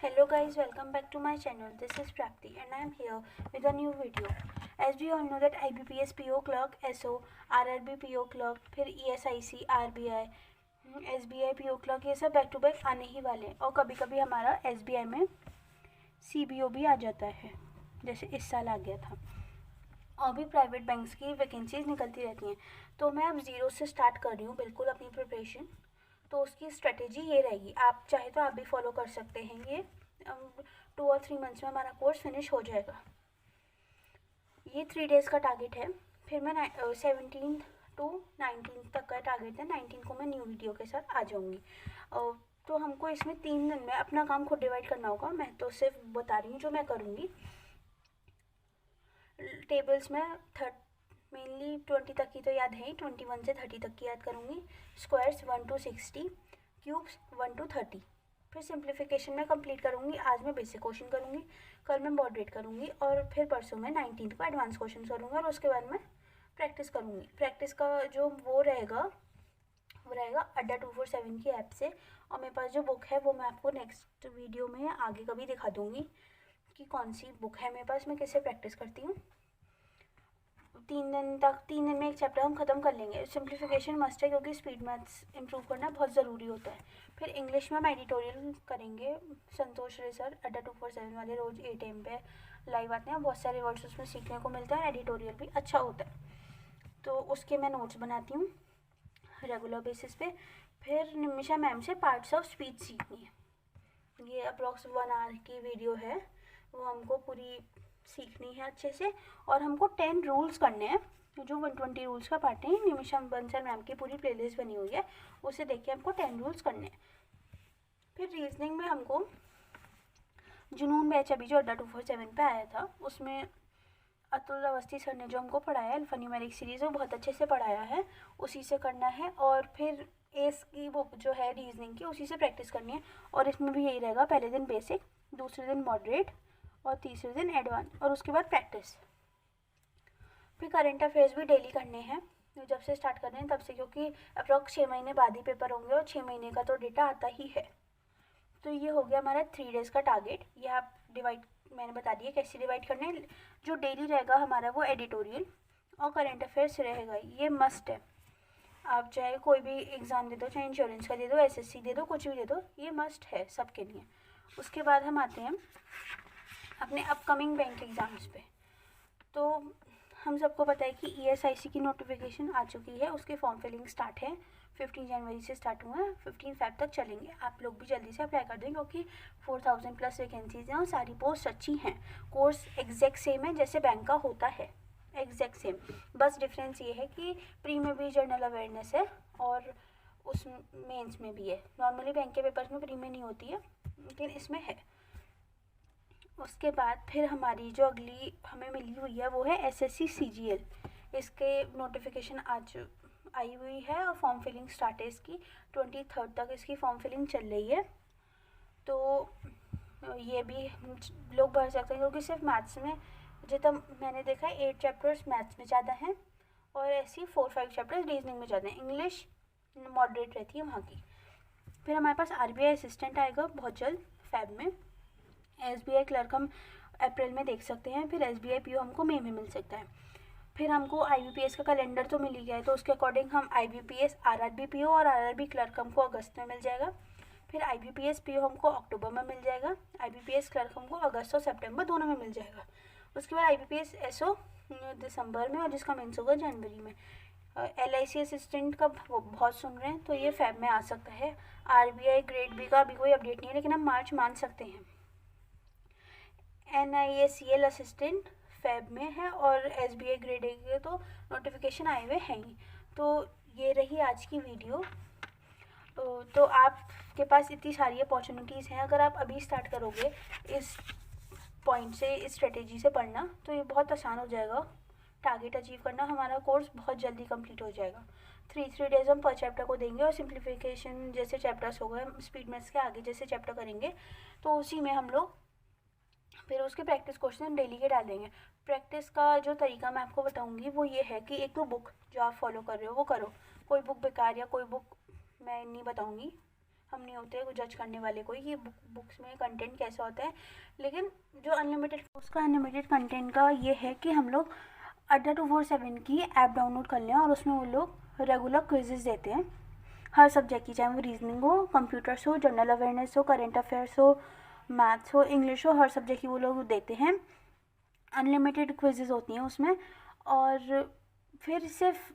Hello guys, welcome back to my channel. This is Prapti and I am here with a new video. As we all know that IBPS PO clerk, SO, RRB PO clerk, फिर ESIC, RBI, SBI PO clerk, ये सब back to back आने ही वाले हैं. और कभी कभी हमारा SBI में CBO भी आ जाता है, जैसे इस साल आ गया था. और भी प्राइवेट बैंक्स की वैकेंसीज निकलती रहती हैं. तो मैं अब ज़ीरो से स्टार्ट कर रही हूँ बिल्कुल अपनी प्रिपरेशन. तो उसकी स्ट्रेटेजी ये रहेगी, आप चाहे तो आप भी फॉलो कर सकते हैं. ये 2 और 3 मंथ्स में हमारा कोर्स फिनिश हो जाएगा. ये 3 डेज़ का टारगेट है. फिर मैं 17 to 19 तक का टारगेट है. 19 को मैं न्यू वीडियो के साथ आ जाऊँगी. तो हमको इसमें 3 दिन में अपना काम खुद डिवाइड करना होगा. मैं तो सिर्फ बता रही हूँ जो मैं करूँगी. टेबल्स में मेनली 20 तक की तो याद है ही, 21 से 30 तक की याद करूँगी. Squares 1 to 60, cubes 1 to 30. फिर सिंप्लीफिकेशन में कंप्लीट करूँगी. आज मैं बेसिक क्वेश्चन करूँगी, कल मैं मॉडरेट करूँगी और फिर परसों मैं 19 को एडवांस क्वेश्चन करूँगी और उसके बाद मैं प्रैक्टिस करूँगी. प्रैक्टिस का जो वो रहेगा अड्डा 247 की ऐप से. और मेरे पास जो बुक है वो मैं आपको नेक्स्ट वीडियो में आगे कभी दिखा दूँगी कि कौन सी बुक है मेरे पास, मैं कैसे प्रैक्टिस करती हूँ. 3 दिन में एक चैप्टर हम ख़त्म कर लेंगे. सिंप्लीफिकेशन मस्ट है क्योंकि स्पीड मैथ्स इम्प्रूव करना बहुत ज़रूरी होता है. फिर इंग्लिश में हम एडिटोरियल करेंगे. संतोष रे सर अड्डा 247 वाले रोज़ 8 AM पे लाइव आते हैं. बहुत सारे वर्ड्स उसमें सीखने को मिलता है. एडिटोरियल भी अच्छा होता है. तो उसके मैं नोट्स बनाती हूँ रेगुलर बेसिस पे. फिर निमिषा मैम से पार्ट्स ऑफ स्पीच सीखनी है. ये अप्रॉक्स 1 आवर की वीडियो है, वो हमको पूरी सीखनी है अच्छे से. और हमको 10 रूल्स करने हैं. जो 120 रूल्स का पार्ट है, निमिषा बंसल मैम की पूरी प्लेलिस्ट बनी हुई है, उसे देख के हमको 10 रूल्स करने हैं. फिर रीजनिंग में हमको जुनून बैच अभी जो अड्डा 247 पे आया था, उसमें अतुल अवस्थी सर ने जो हमको पढ़ाया है अल्फान्यूमेरिक सीरीज़, वो बहुत अच्छे से पढ़ाया है, उसी से करना है. और फिर एस की बुक जो है रीजनिंग की, उसी से प्रैक्टिस करनी है. और इसमें भी यही रहेगा, पहले दिन बेसिक, दूसरे दिन मॉडरेट और तीसरे दिन एडवांस और उसके बाद प्रैक्टिस. फिर करंट अफेयर्स भी डेली करने हैं. जब से स्टार्ट कर रहे हैं तब से, क्योंकि अप्रॉक्स 6 महीने बाद ही पेपर होंगे और 6 महीने का तो डेटा आता ही है. तो ये हो गया हमारा 3 डेज़ का टारगेट. ये आप डिवाइड मैंने बता दिया कैसे डिवाइड करने हैं. जो डेली रहेगा हमारा वो एडिटोरियल और करंट अफेयर्स रहेगा. ये मस्ट है. आप चाहे कोई भी एग्ज़ाम दे दो, चाहे इंश्योरेंस का दे दो, SSC दे दो, कुछ भी दे दो, ये मस्ट है सबके लिए. उसके बाद हम आते हैं अपने अपकमिंग बैंक एग्ज़ाम्स पे. तो हम सबको पता है कि ESIC की नोटिफिकेशन आ चुकी है. उसके फॉर्म फिलिंग स्टार्ट है. 15 जनवरी से स्टार्ट हुआ है, 15 Feb तक चलेंगे. आप लोग भी जल्दी से अप्लाई कर दें क्योंकि 4000 प्लस वैकेंसीज हैं और सारी पोस्ट अच्छी हैं. कोर्स एग्जैक्ट सेम है जैसे बैंक का होता है, एग्जैक्ट सेम. बस डिफरेंस ये है कि प्री में भी जनरल अवेयरनेस है और उस मेंस में भी है. नॉर्मली बैंक के पेपर्स में प्री में नहीं होती है, लेकिन इसमें है. उसके बाद फिर हमारी जो अगली हमें मिली हुई है वो है SSC CGL. इसके नोटिफिकेशन आज आई हुई है और फॉर्म फिलिंग स्टार्ट है इसकी. 23 तक इसकी फॉर्म फिलिंग चल रही है. तो ये भी लोग भर सकते हैं क्योंकि सिर्फ मैथ्स में जितना मैंने देखा है 8 चैप्टर्स मैथ्स में ज़्यादा हैं और ऐसी 4-5 चैप्टर्स रीजनिंग में ज़्यादा हैं. इंग्लिश मॉडरेट रहती है वहाँ की. फिर हमारे पास RBI असिस्टेंट आएगा बहुत जल्द Feb में. SBI क्लर्क हम अप्रैल में देख सकते हैं. फिर SBI PO हमको मई में मिल सकता है. फिर हमको IBPS का कैलेंडर तो मिल ही गया है, तो उसके अकॉर्डिंग हम IBPS RRB PO और RRB क्लर्क हमको अगस्त में मिल जाएगा. फिर IBPS PO हमको अक्टूबर में मिल जाएगा. IBPS क्लर्क हमको अगस्त और सितंबर दोनों में मिल जाएगा. उसके बाद IBPS SO दिसंबर में और जिसका मेंस होगा जनवरी में. LIC असिस्टेंट का बहुत सुन रहे हैं तो ये Feb में आ सकता है. RBI ग्रेड B का अभी कोई अपडेट नहीं है, लेकिन हम मार्च मान सकते हैं. NISCL असिस्टेंट Feb में है और SBI ग्रेड A के तो नोटिफिकेशन आए हुए हैं ही. तो ये रही आज की वीडियो. तो आपके पास इतनी सारी अपॉर्चुनिटीज़ हैं. अगर आप अभी स्टार्ट करोगे इस पॉइंट से, इस स्ट्रेटेजी से पढ़ना, तो ये बहुत आसान हो जाएगा टारगेट अचीव करना. हमारा कोर्स बहुत जल्दी कंप्लीट हो जाएगा. 3 डेज़ हम पर चैप्टर को देंगे और सिंप्लीफिकेशन जैसे चैप्टर्स हो गए, स्पीड मैथ्स के आगे जैसे चैप्टर करेंगे, तो उसी में हम लोग फिर उसके प्रैक्टिस क्वेश्चन डेली के डालेंगे. प्रैक्टिस का जो तरीका मैं आपको बताऊंगी वो ये है कि एक तो बुक जो आप फॉलो कर रहे हो वो करो. कोई बुक बेकार या कोई बुक मैं नहीं बताऊंगी. हम नहीं होते जज करने वाले कोई कि बुक्स में कंटेंट कैसा होता है। लेकिन जो अनलिमिटेड उसका अनलिमिटेड कंटेंट का ये है कि हम लोग अड्डा 247 की ऐप डाउनलोड कर लें और उसमें वो लोग रेगुलर क्विजेज़ देते हैं हर सब्जेक्ट की, चाहे वो रीजनिंग हो, कंप्यूटर्स हो, जनरल अवेयरनेस हो, करेंट अफेयर्स हो, मैथ्स हो, इंग्लिश हो, हर सब्जेक्ट की वो लोग देते हैं। अनलिमिटेड क्विजेज़ होती हैं उसमें, और फिर सिर्फ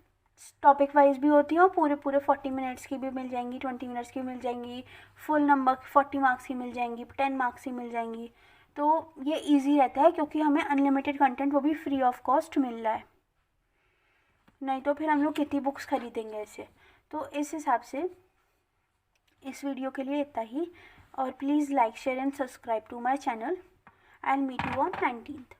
टॉपिक वाइज भी होती हैं और पूरे पूरे 40 मिनट्स की भी मिल जाएंगी, 20 मिनट्स की मिल जाएंगी, फुल नंबर 40 मार्क्स की मिल जाएंगी, 10 मार्क्स की मिल जाएंगी। तो ये इजी रहता है क्योंकि हमें अनलिमिटेड कंटेंट वो भी फ्री ऑफ कॉस्ट मिल रहा है, नहीं तो फिर हम लोग कितनी बुक्स खरीदेंगे ऐसे। तो इस हिसाब से इस वीडियो के लिए इतना ही, और please like share and subscribe to my channel. I will meet you on 19th।